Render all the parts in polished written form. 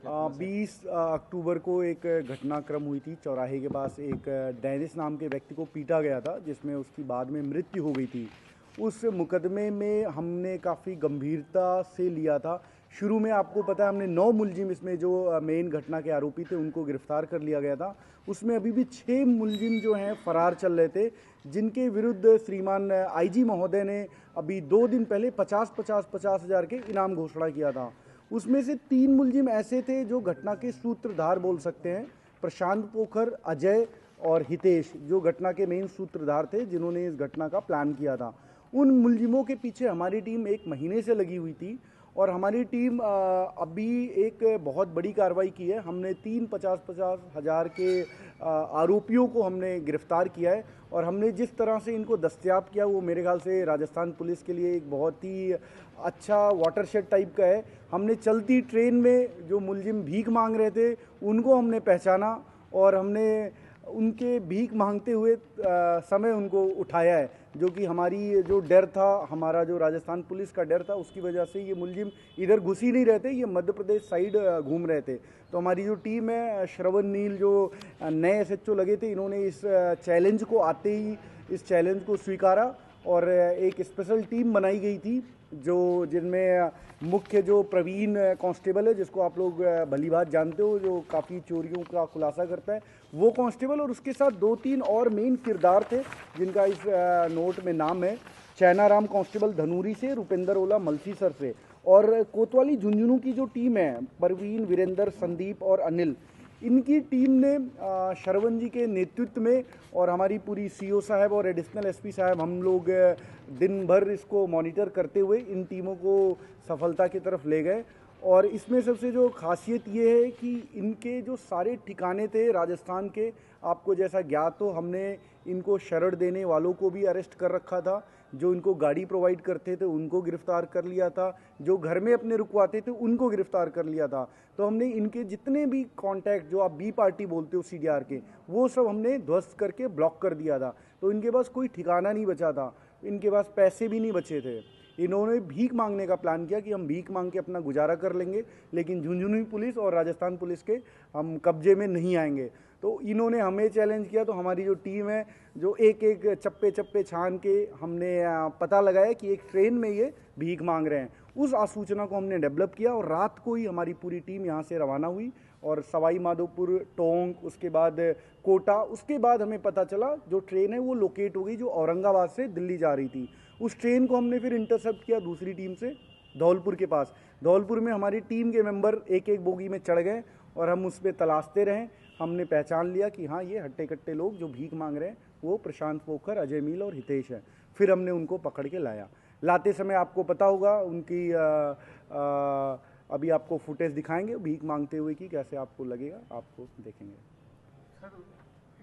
20 अक्टूबर को एक घटनाक्रम हुई थी। चौराहे के पास एक डेनिस नाम के व्यक्ति को पीटा गया था, जिसमें उसकी बाद में मृत्यु हो गई थी। उस मुकदमे में हमने काफ़ी गंभीरता से लिया था। शुरू में आपको पता है हमने 9 मुलजिम, इसमें जो मेन घटना के आरोपी थे उनको गिरफ्तार कर लिया गया था। उसमें अभी भी 6 मुलजिम जो हैं फरार चल रहे थे, जिनके विरुद्ध श्रीमान आईजी महोदय ने अभी 2 दिन पहले 50 हज़ार के इनाम घोषणा किया था। उसमें से 3 मुलजिम ऐसे थे जो घटना के सूत्रधार बोल सकते हैं। प्रशांत पोखर, अजय और हितेश जो घटना के मेन सूत्रधार थे, जिन्होंने इस घटना का प्लान किया था। उन मुलजिमों के पीछे हमारी टीम 1 महीने से लगी हुई थी और हमारी टीम अभी एक बहुत बड़ी कार्रवाई की है। हमने 3 50 हज़ार के आरोपियों को हमने गिरफ्तार किया है और हमने जिस तरह से इनको दस्तयाब किया वो मेरे ख्याल से राजस्थान पुलिस के लिए एक बहुत ही अच्छा वाटरशेड टाइप का है। हमने चलती ट्रेन में जो मुलजिम भीख मांग रहे थे उनको हमने पहचाना और हमने उनके भीख मांगते हुए समय उनको उठाया है, जो कि हमारी जो डर था, हमारा जो राजस्थान पुलिस का डर था, उसकी वजह से ये मुलजिम इधर घुस ही नहीं रहते, ये मध्य प्रदेश साइड घूम रहे थे। तो हमारी जो टीम है, श्रवण नील जो नए एसएचओ लगे थे, इन्होंने इस चैलेंज को आते ही इस चैलेंज को स्वीकारा और एक स्पेशल टीम बनाई गई थी जो जिनमें मुख्य जो प्रवीण कांस्टेबल है, जिसको आप लोग भली बात जानते हो, जो काफ़ी चोरियों का खुलासा करता है, वो कांस्टेबल और उसके साथ 2-3 और मेन किरदार थे जिनका इस नोट में नाम है। चैनाराम कांस्टेबल धनूरी से, रुपेंद्र ओला मलसीसर से और कोतवाली झुंझुनू की जो टीम है, परवीन, वीरेंद्र, संदीप और अनिल, इनकी टीम ने श्रवण जी के नेतृत्व में और हमारी पूरी सीओ साहब और एडिशनल एसपी साहब, हम लोग दिन भर इसको मॉनिटर करते हुए इन टीमों को सफलता की तरफ ले गए। और इसमें सबसे जो खासियत ये है कि इनके जो सारे ठिकाने थे राजस्थान के, आपको जैसा ज्ञात हो, हमने इनको शरण देने वालों को भी अरेस्ट कर रखा था, जो इनको गाड़ी प्रोवाइड करते थे उनको गिरफ्तार कर लिया था, जो घर में अपने रुकवाते थे उनको गिरफ्तार कर लिया था। तो हमने इनके जितने भी कॉन्टैक्ट, जो आप बी पार्टी बोलते हो सीडीआर के, वो सब हमने ध्वस्त करके ब्लॉक कर दिया था। तो इनके पास कोई ठिकाना नहीं बचा था, इनके पास पैसे भी नहीं बचे थे। इन्होंने भीख मांगने का प्लान किया कि हम भीख मांग के अपना गुजारा कर लेंगे, लेकिन झुंझुनू पुलिस और राजस्थान पुलिस के हम कब्जे में नहीं आएंगे। तो इन्होंने हमें चैलेंज किया। तो हमारी जो टीम है, जो एक एक चप्पे चप्पे छान के हमने पता लगाया कि एक ट्रेन में ये भीख मांग रहे हैं, उस आसूचना को हमने डेवलप किया और रात को ही हमारी पूरी टीम यहाँ से रवाना हुई और सवाई माधोपुर, टोंक, उसके बाद कोटा, उसके बाद हमें पता चला जो ट्रेन है वो लोकेट हो गई, जो औरंगाबाद से दिल्ली जा रही थी। उस ट्रेन को हमने फिर इंटरसेप्ट किया दूसरी टीम से धौलपुर के पास। धौलपुर में हमारी टीम के मेंबर एक एक बोगी में चढ़ गए और हम उस पर तलाशते रहे। हमने पहचान लिया कि हाँ, ये हट्टे कट्टे लोग जो भीख मांग रहे हैं वो प्रशांत पोखर, अजय मील और हितेश हैं। फिर हमने उनको पकड़ के लाया। लाते समय आपको पता होगा उनकी अभी आपको फुटेज दिखाएंगे भीख मांगते हुए की, कैसे आपको लगेगा, आपको देखेंगे। सर,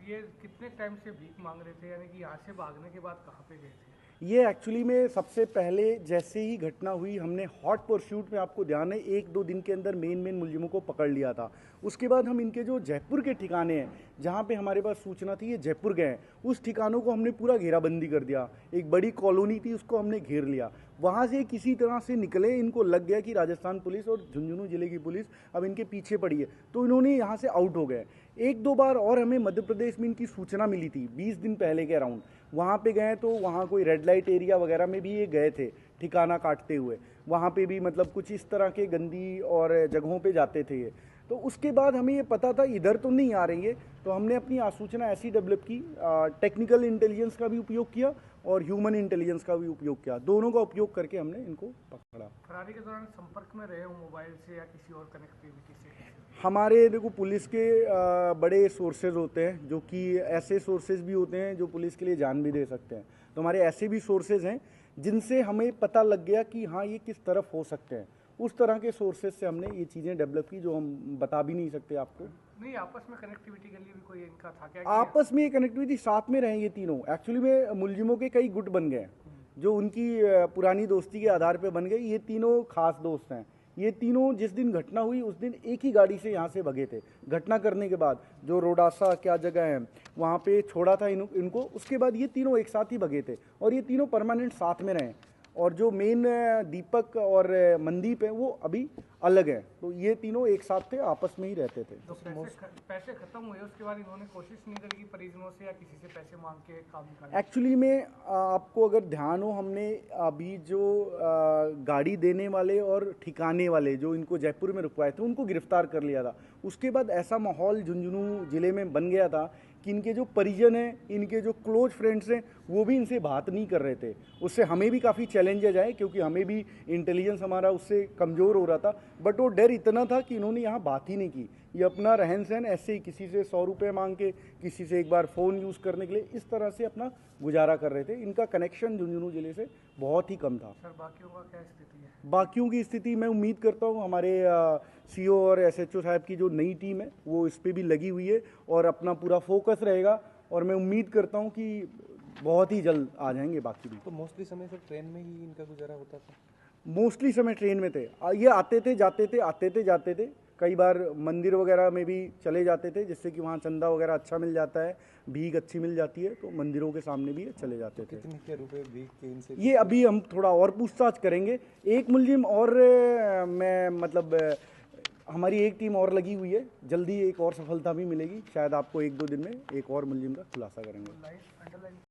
ये कितने टाइम से भीख मांग रहे थे, यानी कि यहाँ से भागने के बाद कहाँ पे गए थे? ये एक्चुअली में सबसे पहले जैसे ही घटना हुई, हमने हॉट परस्यूट में, आपको ध्यान है, 1-2 दिन के अंदर मेन मुलजिमों को पकड़ लिया था। उसके बाद हम इनके जो जयपुर के ठिकाने हैं, जहाँ पे हमारे पास सूचना थी ये जयपुर गए हैं, उस ठिकानों को हमने पूरा घेराबंदी कर दिया। एक बड़ी कॉलोनी थी, उसको हमने घेर लिया। वहाँ से किसी तरह से निकले, इनको लग गया कि राजस्थान पुलिस और झुंझुनू जिले की पुलिस अब इनके पीछे पड़ी है, तो इन्होंने यहाँ से आउट हो गए। 1-2 बार और हमें मध्य प्रदेश में इनकी सूचना मिली थी 20 दिन पहले के अराउंड। वहाँ पे गए तो वहाँ कोई रेड लाइट एरिया वगैरह में भी ये गए थे ठिकाना काटते हुए। वहाँ पे भी मतलब कुछ इस तरह के गंदी और जगहों पे जाते थे ये। तो उसके बाद हमें ये पता था इधर तो नहीं आ रही है, तो हमने अपनी आसूचना ऐसी डेवलप की, टेक्निकल इंटेलिजेंस का भी उपयोग किया और ह्यूमन इंटेलिजेंस का भी उपयोग किया। दोनों का उपयोग करके हमने इनको पकड़ा। फरारी के दौरान संपर्क में रहे हो मोबाइल से या किसी और कनेक्टिविटी से? हमारे देखो, पुलिस के बड़े सोर्सेज होते हैं, जो कि ऐसे सोर्सेज भी होते हैं जो पुलिस के लिए जान भी दे सकते हैं। तो हमारे ऐसे भी सोर्सेज हैं जिनसे हमें पता लग गया कि हाँ, ये किस तरफ हो सकते हैं। उस तरह के सोर्सेज से हमने ये चीज़ें डेवलप की, जो हम बता भी नहीं सकते आपको। नहीं, आपस में कनेक्टिविटी के लिए भी कोई इनका था क्या? आपस में कनेक्टिविटी, साथ में रहे ये तीनों। एक्चुअली में मुलजिमों के कई गुट बन गए, जो उनकी पुरानी दोस्ती के आधार पर बन गए। ये तीनों खास दोस्त हैं। ये तीनों जिस दिन घटना हुई उस दिन एक ही गाड़ी से यहाँ से भगे थे। घटना करने के बाद जो रोडासा क्या जगह है वहाँ पे छोड़ा था इनको, उसके बाद ये तीनों एक साथ ही भगे थे और ये तीनों परमानेंट साथ में रहे। और जो मेन दीपक और मनदीप है वो अभी अलग हैं। तो ये तीनों एक साथ थे, आपस में ही रहते थे। तो पैसे खत्म हुए उसके बाद इन्होंने कोशिश नहीं करी कि परिजनों से या किसी से पैसे मांग के काम निकाले? एक्चुअली में आपको अगर ध्यान हो, हमने अभी जो गाड़ी देने वाले और ठिकाने वाले जो इनको जयपुर में रुकवाए थे उनको गिरफ्तार कर लिया था। उसके बाद ऐसा माहौल झुंझुनू ज़िले में बन गया था कि इनके जो परिजन हैं, इनके जो क्लोज फ्रेंड्स हैं, वो भी इनसे बात नहीं कर रहे थे। उससे हमें भी काफ़ी चैलेंजेज आए क्योंकि हमें भी इंटेलिजेंस हमारा उससे कमज़ोर हो रहा था। बट वो डर इतना था कि इन्होंने यहाँ बात ही नहीं की। ये अपना रहन सहन ऐसे ही किसी से 100 रुपये मांग के, किसी से एक बार फ़ोन यूज़ करने के लिए, इस तरह से अपना गुजारा कर रहे थे। इनका कनेक्शन झुंझुनू ज़िले से बहुत ही कम था। सर बाकियों का क्या स्थिति है? बाकियों की स्थिति मैं उम्मीद करता हूँ हमारे सीओ और एसएचओ साहब की जो नई टीम है वो इस पे भी लगी हुई है और अपना पूरा फोकस रहेगा, और मैं उम्मीद करता हूँ कि बहुत ही जल्द आ जाएंगे बाकी भी। तो मोस्टली समय सर ट्रेन में ही इनका गुजारा होता था? मोस्टली समय ट्रेन में थे। ये आते थे जाते थे, आते थे जाते थे। कई बार मंदिर वगैरह में भी चले जाते थे, जिससे कि वहाँ चंदा वगैरह अच्छा मिल जाता है, भीख अच्छी मिल जाती है, तो मंदिरों के सामने भी चले जाते थे। कितने क्या रुपए भीख के इनसे? ये अभी हम थोड़ा और पूछताछ करेंगे। एक मुलजिम और मैं मतलब हमारी एक टीम और लगी हुई है, जल्दी एक और सफलता भी मिलेगी। शायद आपको 1-2 दिन में एक और मुलजिम का खुलासा करेंगे।